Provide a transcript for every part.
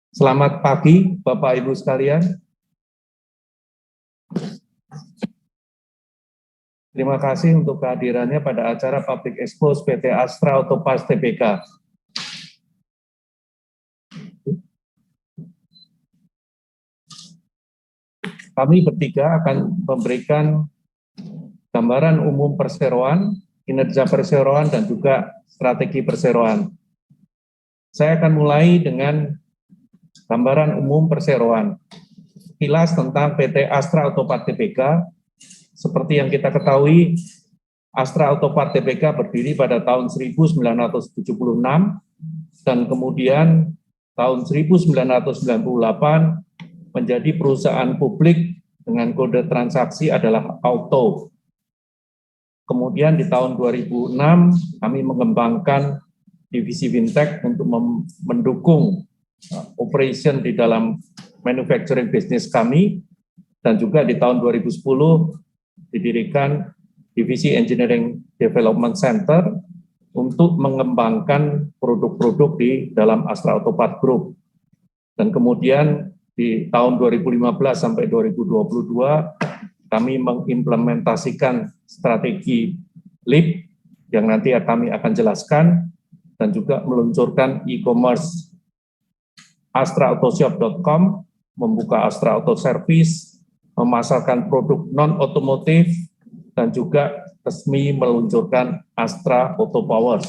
Selamat pagi, Bapak Ibu sekalian. Terima kasih untuk kehadirannya pada acara Public Expose PT Astra Auto Parts Tbk. Kami bertiga akan memberikan gambaran umum perseroan, kinerja perseroan, dan juga strategi perseroan. Saya akan mulai dengan gambaran umum perseroan. Kilas tentang PT Astra Auto Parts Tbk. Seperti yang kita ketahui, Astra Auto Parts Tbk berdiri pada tahun 1976 dan kemudian tahun 1998 menjadi perusahaan publik dengan kode transaksi adalah Auto. Kemudian di tahun 2006 kami mengembangkan divisi Fintech untuk mendukung operation di dalam manufacturing business kami, dan juga di tahun 2010 didirikan divisi Engineering Development Center untuk mengembangkan produk-produk di dalam Astra Auto Parts Group. Dan kemudian di tahun 2015 sampai 2022 kami mengimplementasikan strategi LEAP yang nanti kami akan jelaskan, dan juga meluncurkan e-commerce astraautoshops.com, membuka Astra Auto Service, memasarkan produk non-otomotif, dan juga resmi meluncurkan Astra Auto Power.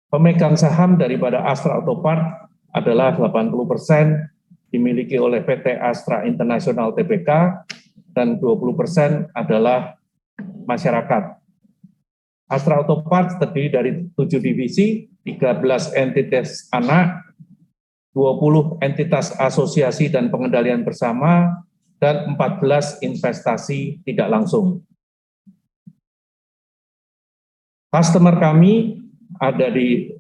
Pemegang saham daripada Astra Auto Parts adalah 80% dimiliki oleh PT Astra International Tbk, dan 20% adalah masyarakat. Astra Auto Parts terdiri dari 7 divisi, 13 entitas anak, 20 entitas asosiasi dan pengendalian bersama, dan 14 investasi tidak langsung. Customer kami ada di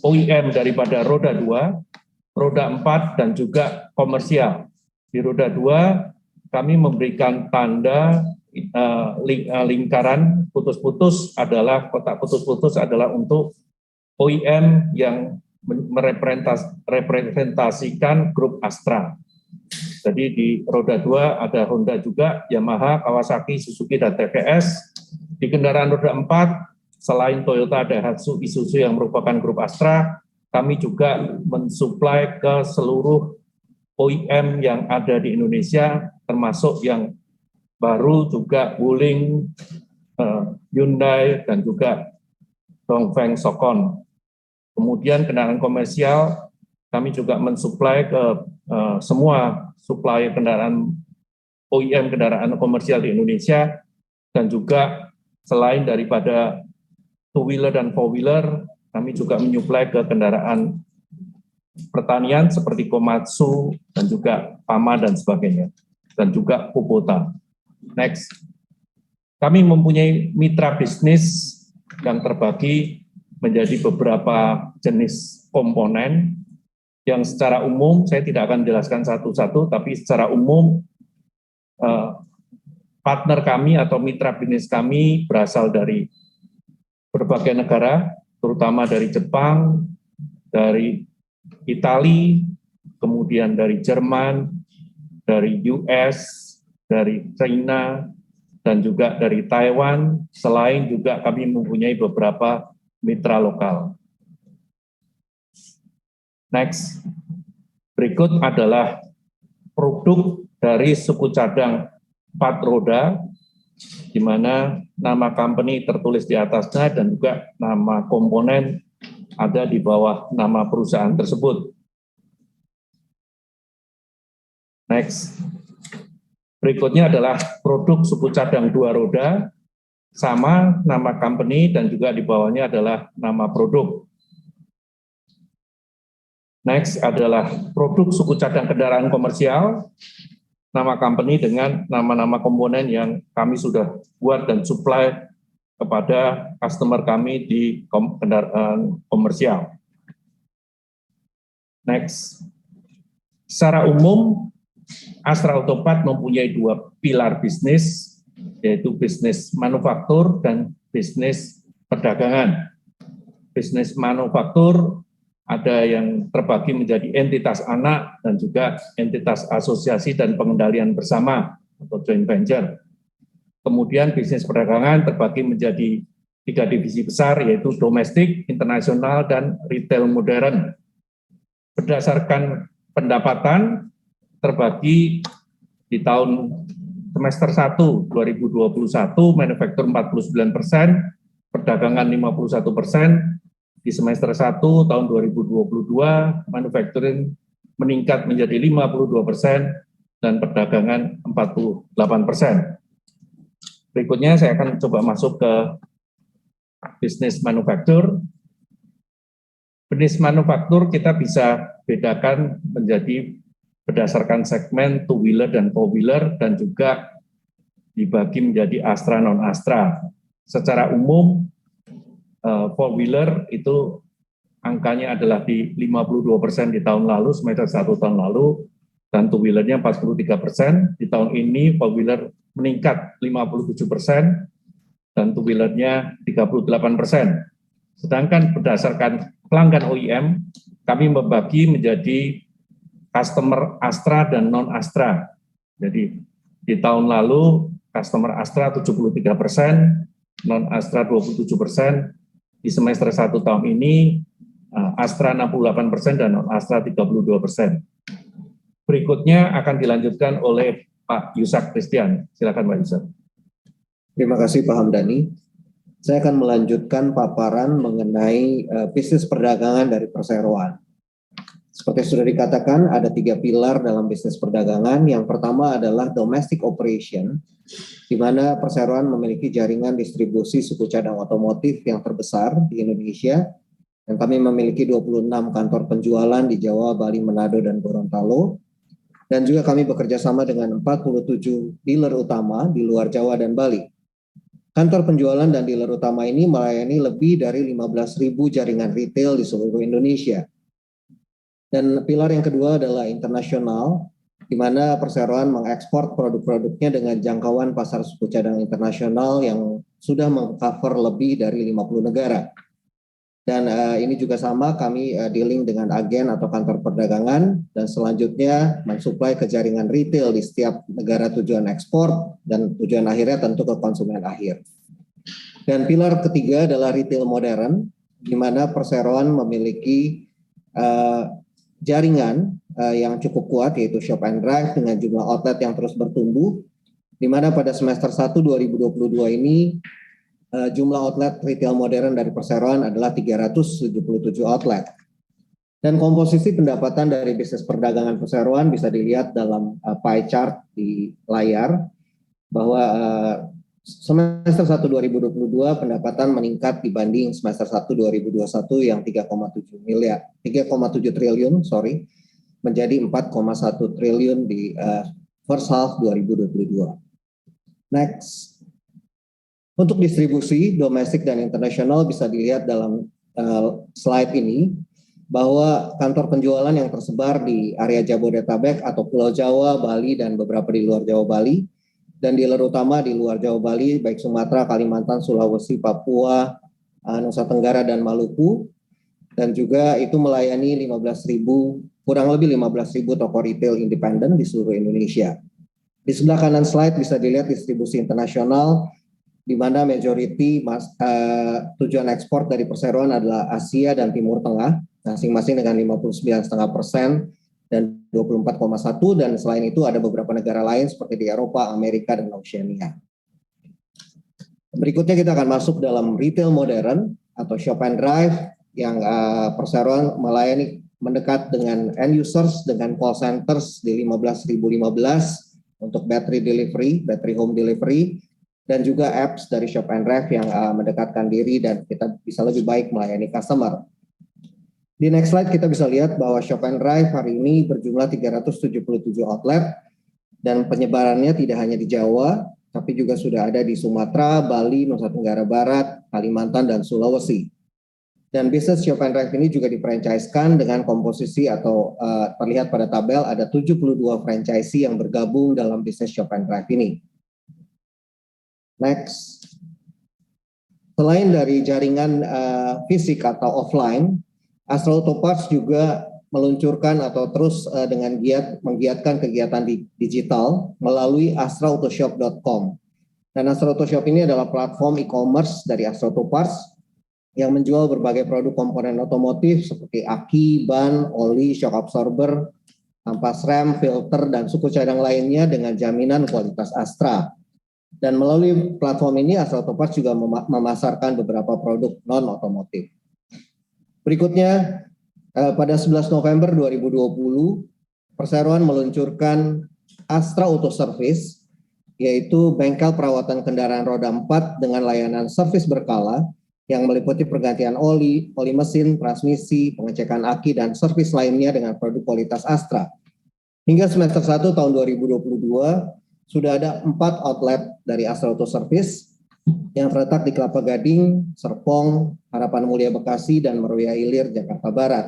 OEM daripada roda 2, roda 4, dan juga komersial. Di roda 2 kami memberikan tanda lingkaran putus-putus adalah, kotak putus-putus adalah untuk OEM yang merepresentasikan grup Astra. Jadi di roda 2 ada Honda juga, Yamaha, Kawasaki, Suzuki, dan TVS. Di kendaraan roda 4, selain Toyota, Daihatsu, Isuzu yang merupakan grup Astra, kami juga mensuplai ke seluruh OEM yang ada di Indonesia, termasuk yang baru juga Wuling, Hyundai, dan juga Dongfeng Sokon. Kemudian kendaraan komersial, kami juga mensuplai ke semua suplai kendaraan OEM kendaraan komersial di Indonesia, dan juga selain daripada two-wheeler dan four-wheeler, kami juga menyuplai ke kendaraan pertanian seperti Komatsu, dan juga Pama, dan sebagainya, dan juga Kubota. Next. Kami mempunyai mitra bisnis yang terbagi menjadi beberapa jenis komponen yang secara umum, saya tidak akan jelaskan satu-satu, tapi secara umum partner kami atau mitra bisnis kami berasal dari berbagai negara, terutama dari Jepang, dari Italia, kemudian dari Jerman, dari US, dari China, dan juga dari Taiwan. Selain juga kami mempunyai beberapa mitra lokal. Next. Berikut adalah produk dari suku cadang 4 roda, di mana nama company tertulis di atasnya dan juga nama komponen ada di bawah nama perusahaan tersebut. Next. Berikutnya adalah produk suku cadang 2 roda, sama nama company dan juga di bawahnya adalah nama produk. Next adalah produk suku cadang kendaraan komersial, nama company dengan nama-nama komponen yang kami sudah buat dan supply kepada customer kami di kendaraan komersial. Next. Secara umum, Astra Auto Parts mempunyai 2 pilar bisnis, yaitu bisnis manufaktur dan bisnis perdagangan. bisnis manufaktur, ada yang terbagi menjadi entitas anak dan juga entitas asosiasi dan pengendalian bersama atau joint venture. Kemudian bisnis perdagangan terbagi menjadi 3 divisi besar, yaitu domestik, internasional, dan retail modern. Berdasarkan pendapatan terbagi di tahun semester 1 2021, manufaktur 49%, perdagangan 51%, di semester 1 tahun 2022, manufacturing meningkat menjadi 52%, dan perdagangan 48%. Berikutnya saya akan coba masuk ke bisnis manufaktur. Bisnis manufaktur kita bisa bedakan menjadi berdasarkan segmen two-wheeler dan four-wheeler, dan juga dibagi menjadi Astra non-Astra. Secara umum, four-wheeler itu angkanya adalah di 52% di tahun lalu, semester 1 tahun lalu, dan two-wheelernya 43%. Di tahun ini four-wheeler meningkat 57%, dan two-wheelernya 38%. Sedangkan berdasarkan pelanggan OEM, kami membagi menjadi customer Astra dan non-Astra. Jadi di tahun lalu customer Astra 73%, non-Astra 27%. Di semester 1 tahun ini Astra 68% dan non-Astra 32%. Berikutnya akan dilanjutkan oleh Pak Yusak Christian. Silakan Pak Yusak. Terima kasih Pak Hamdani. Saya akan melanjutkan paparan mengenai bisnis perdagangan dari perseroan. Seperti sudah dikatakan, ada 3 pilar dalam bisnis perdagangan. Yang pertama adalah domestic operation, di mana perseroan memiliki jaringan distribusi suku cadang otomotif yang terbesar di Indonesia. Dan kami memiliki 26 kantor penjualan di Jawa, Bali, Manado, dan Gorontalo. Dan juga kami bekerja sama dengan 47 dealer utama di luar Jawa dan Bali. Kantor penjualan dan dealer utama ini melayani lebih dari 15.000 jaringan retail di seluruh Indonesia. Dan pilar yang kedua adalah internasional, di mana perseroan mengekspor produk-produknya dengan jangkauan pasar suku cadang internasional yang sudah meng-cover lebih dari 50 negara. Dan ini juga sama, kami dealing dengan agen atau kantor perdagangan, dan selanjutnya mensuplai ke jaringan retail di setiap negara tujuan ekspor, dan tujuan akhirnya tentu ke konsumen akhir. Dan pilar ketiga adalah retail modern, di mana perseroan memiliki jaringan yang cukup kuat, yaitu shop and drive dengan jumlah outlet yang terus bertumbuh, di mana pada semester 1 2022 ini jumlah outlet retail modern dari perseroan adalah 377 outlet. Dan komposisi pendapatan dari bisnis perdagangan perseroan bisa dilihat dalam pie chart di layar, bahwa semester 1 2022 pendapatan meningkat dibanding semester 1 2021 yang 3,7 triliun menjadi 4,1 triliun di first half 2022. Next. Untuk distribusi domestik dan internasional bisa dilihat dalam slide ini, bahwa kantor penjualan yang tersebar di area Jabodetabek atau Pulau Jawa, Bali, dan beberapa di luar Jawa, Bali, dan dealer utama di luar Jawa, Bali, baik Sumatera, Kalimantan, Sulawesi, Papua, Nusa Tenggara, dan Maluku, dan juga itu melayani kurang lebih 15.000 toko retail independen di seluruh Indonesia. Di sebelah kanan slide bisa dilihat distribusi internasional, di mana majority tujuan ekspor dari perseroan adalah Asia dan Timur Tengah, masing-masing dengan 59,5% dan 24,1%, dan selain itu ada beberapa negara lain seperti di Eropa, Amerika, dan Oceania. Berikutnya kita akan masuk dalam retail modern atau shop and drive, yang perseroan melayani mendekat dengan end users dengan call centers di 15.015 untuk battery home delivery, dan juga apps dari shop and drive yang mendekatkan diri dan kita bisa lebih baik melayani customer. Di next slide kita bisa lihat bahwa shop and drive hari ini berjumlah 377 outlet, dan penyebarannya tidak hanya di Jawa, tapi juga sudah ada di Sumatera, Bali, Nusa Tenggara Barat, Kalimantan, dan Sulawesi. Dan bisnis shop and drive ini juga di-franchise-kan dengan komposisi atau terlihat pada tabel ada 72 franchisee yang bergabung dalam bisnis shop and drive ini. Next. Selain dari jaringan fisik atau offline, Astra Auto Parts juga meluncurkan atau terus dengan giat menggiatkan kegiatan digital melalui astrautoshop.com. Dan Astra Auto Shop ini adalah platform e-commerce dari Astra Auto Parts yang menjual berbagai produk komponen otomotif seperti aki, ban, oli, shock absorber, ampas rem, filter, dan suku cadang lainnya dengan jaminan kualitas Astra. Dan melalui platform ini Astra Auto Parts juga memasarkan beberapa produk non-otomotif. Berikutnya, pada 11 November 2020, Perseroan meluncurkan Astra Auto Service, yaitu bengkel perawatan kendaraan roda 4 dengan layanan servis berkala yang meliputi pergantian oli mesin, transmisi, pengecekan aki, dan servis lainnya dengan produk kualitas Astra. Hingga semester 1 tahun 2022, sudah ada 4 outlet dari Astra Auto Service yang terletak di Kelapa Gading, Serpong, Harapan Mulia Bekasi, dan Meruya Ilir, Jakarta Barat.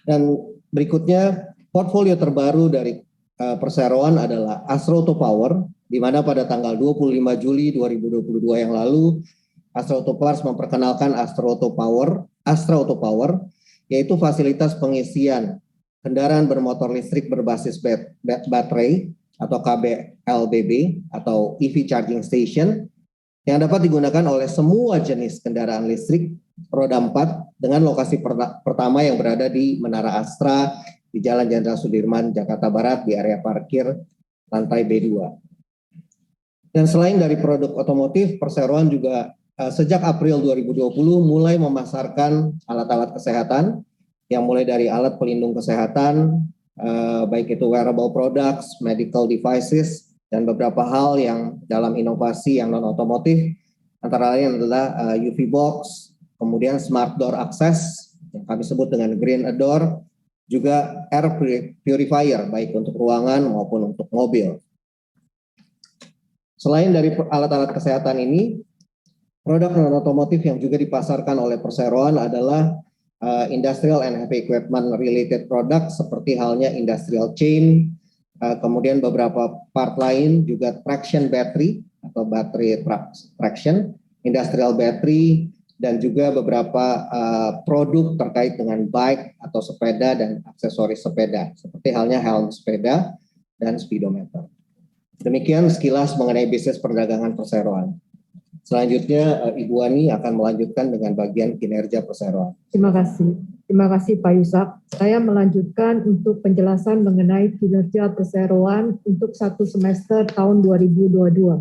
Dan berikutnya, portfolio terbaru dari Perseroan adalah Astra Auto Power, di mana pada tanggal 25 Juli 2022 yang lalu, Astra Auto Parts memperkenalkan Astra Auto Power, yaitu fasilitas pengisian kendaraan bermotor listrik berbasis baterai atau KBLBB atau EV Charging Station yang dapat digunakan oleh semua jenis kendaraan listrik roda 4 dengan lokasi pertama yang berada di Menara Astra di Jalan Jenderal Sudirman, Jakarta Barat di area parkir lantai B2. Dan selain dari produk otomotif, Perseroan juga sejak April 2020 mulai memasarkan alat-alat kesehatan yang mulai dari alat pelindung kesehatan, baik itu wearable products, medical devices, dan beberapa hal yang dalam inovasi yang non-otomotif, antara lain adalah UV box, kemudian smart door access, yang kami sebut dengan green door, juga air purifier, baik untuk ruangan maupun untuk mobil. Selain dari alat-alat kesehatan ini, produk non-otomotif yang juga dipasarkan oleh Perseroan adalah industrial and heavy equipment related product seperti halnya industrial chain, kemudian beberapa part lain juga traction battery atau battery traction, industrial battery, dan juga beberapa produk terkait dengan bike atau sepeda dan aksesoris sepeda, seperti halnya helm sepeda dan speedometer. Demikian sekilas mengenai bisnis perdagangan Perseroan. Selanjutnya Ibu Ani akan melanjutkan dengan bagian kinerja Perseroan. Terima kasih Pak Yusak. Saya melanjutkan untuk penjelasan mengenai kinerja Perseroan untuk 1 semester tahun 2022.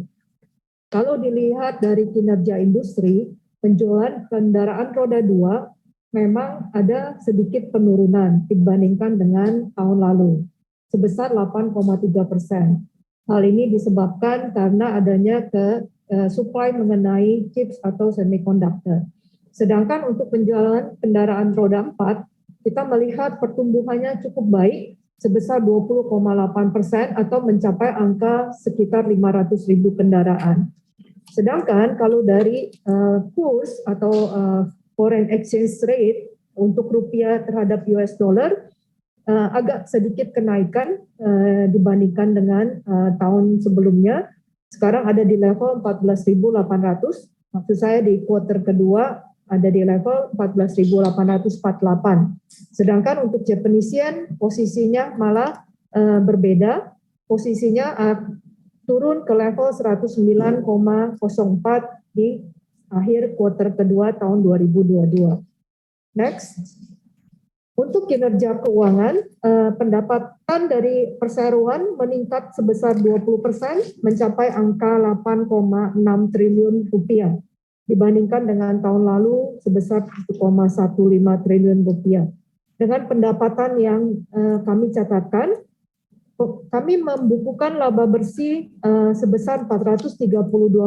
Kalau dilihat dari kinerja industri, penjualan kendaraan roda 2 memang ada sedikit penurunan dibandingkan dengan tahun lalu, sebesar 8,3%. Hal ini disebabkan karena adanya supply mengenai chips atau semiconductor. Sedangkan untuk penjualan kendaraan roda 4, kita melihat pertumbuhannya cukup baik, sebesar 20,8% atau mencapai angka sekitar 500.000 kendaraan. Sedangkan kalau dari kurs atau foreign exchange rate untuk rupiah terhadap US dollar agak sedikit kenaikan dibandingkan dengan tahun sebelumnya. Sekarang ada di level 14.800. Maksud saya di kuartal kedua ada di level 14.848. Sedangkan untuk Japanese yen posisinya malah berbeda. Posisinya turun ke level 109,04 di akhir kuartal kedua tahun 2022. Next. Untuk kinerja keuangan, pendapatan dari Perseroan meningkat sebesar 20%, mencapai angka 8,6 triliun rupiah, dibandingkan dengan tahun lalu sebesar 1,15 triliun rupiah. Dengan pendapatan yang kami catatkan, kami membukukan laba bersih sebesar 432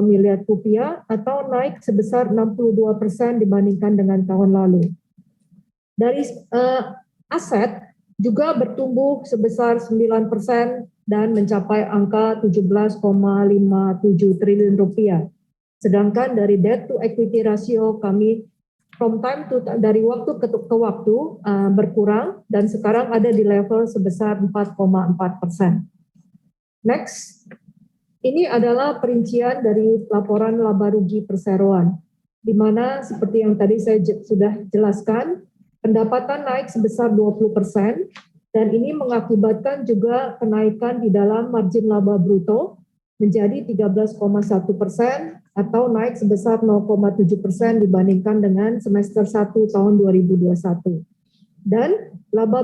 miliar rupiah atau naik sebesar 62% dibandingkan dengan tahun lalu. Dari aset juga bertumbuh sebesar 9% dan mencapai angka 17,57 triliun rupiah. Sedangkan dari debt to equity ratio kami dari waktu ke waktu berkurang dan sekarang ada di level sebesar 4,4%. Next. Ini adalah perincian dari laporan laba rugi perseroan, di mana seperti yang tadi saya sudah jelaskan, pendapatan naik sebesar 20%, dan ini mengakibatkan juga kenaikan di dalam margin laba bruto menjadi 13,1% atau naik sebesar 0,7% dibandingkan dengan semester 1 tahun 2021. Dan laba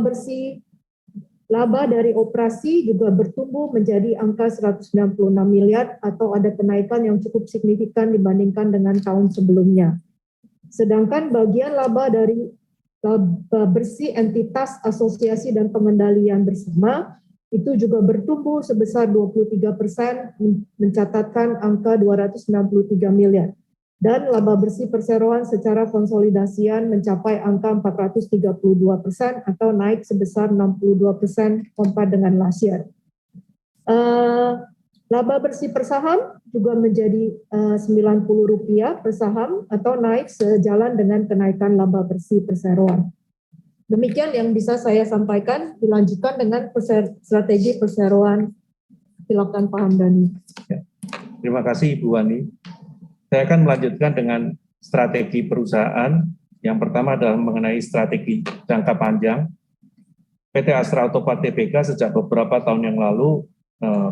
dari operasi juga bertumbuh menjadi angka 196 miliar atau ada kenaikan yang cukup signifikan dibandingkan dengan tahun sebelumnya. Sedangkan bagian laba dari laba bersih entitas asosiasi dan pengendalian bersama itu juga bertumbuh sebesar 23%, mencatatkan angka 263 miliar. Dan laba bersih perseroan secara konsolidasian mencapai angka 432% atau naik sebesar 62% compare dengan last year. Laba bersih per saham juga menjadi Rp90 per saham atau naik sejalan dengan kenaikan laba bersih perseroan. Demikian yang bisa saya sampaikan, dilanjutkan dengan strategi perseroan. Silakan Pak Hamdani. Terima kasih Ibu Wani. Saya akan melanjutkan dengan strategi perusahaan. Yang pertama adalah mengenai strategi jangka panjang. PT Astra Otopat Tbk sejak beberapa tahun yang lalu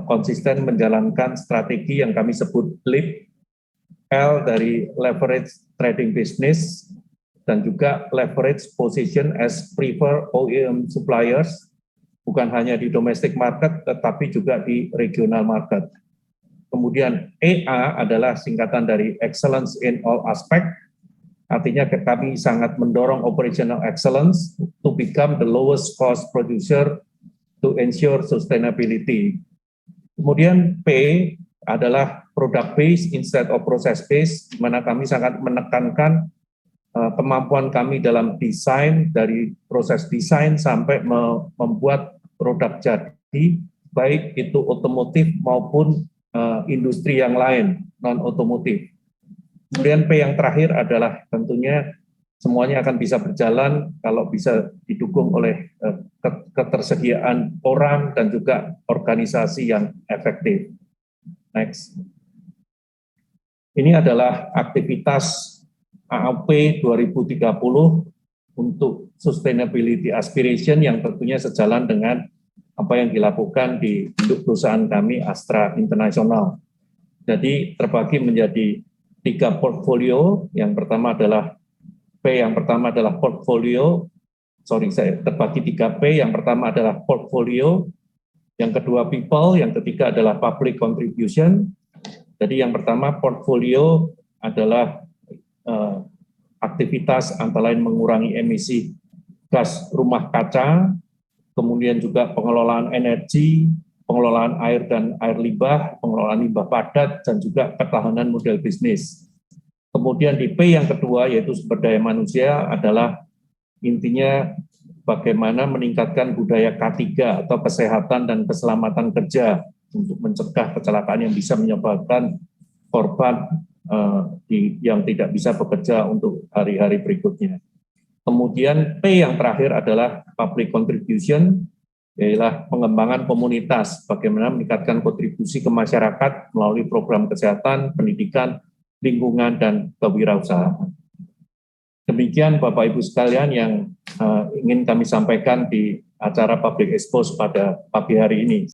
konsisten menjalankan strategi yang kami sebut LEAP, L dari leverage trading business, dan juga leverage position as preferred OEM suppliers, bukan hanya di domestic market, tetapi juga di regional market. Kemudian EA adalah singkatan dari Excellence in All Aspect, artinya kami sangat mendorong operational excellence to become the lowest cost producer to ensure sustainability. Kemudian P adalah product based instead of process based, di mana kami sangat menekankan kemampuan kami dalam desain, dari proses desain sampai membuat produk jadi, baik itu otomotif maupun industri yang lain, non-otomotif. Kemudian P yang terakhir adalah tentunya semuanya akan bisa berjalan kalau bisa didukung oleh ketersediaan orang dan juga organisasi yang efektif. Next. Ini adalah aktivitas AOP 2030 untuk sustainability aspiration yang tentunya sejalan dengan apa yang dilakukan di induk perusahaan kami Astra International. Jadi terbagi menjadi 3 portfolio. Yang pertama adalah terbagi 3P. Yang pertama adalah portfolio, yang kedua people, yang ketiga adalah public contribution. Jadi yang pertama portfolio adalah aktivitas antara lain mengurangi emisi gas rumah kaca, kemudian juga pengelolaan energi, pengelolaan air dan air limbah, pengelolaan limbah padat, dan juga ketahanan model bisnis. Kemudian di P yang kedua, yaitu sumber daya manusia, adalah intinya bagaimana meningkatkan budaya K3 atau kesehatan dan keselamatan kerja untuk mencegah kecelakaan yang bisa menyebabkan korban yang tidak bisa bekerja untuk hari-hari berikutnya. Kemudian P yang terakhir adalah public contribution, yaitu pengembangan komunitas, bagaimana meningkatkan kontribusi ke masyarakat melalui program kesehatan, pendidikan, lingkungan, dan kewirausahaan. Demikian Bapak Ibu sekalian yang ingin kami sampaikan di acara Public Expose pada pagi hari ini.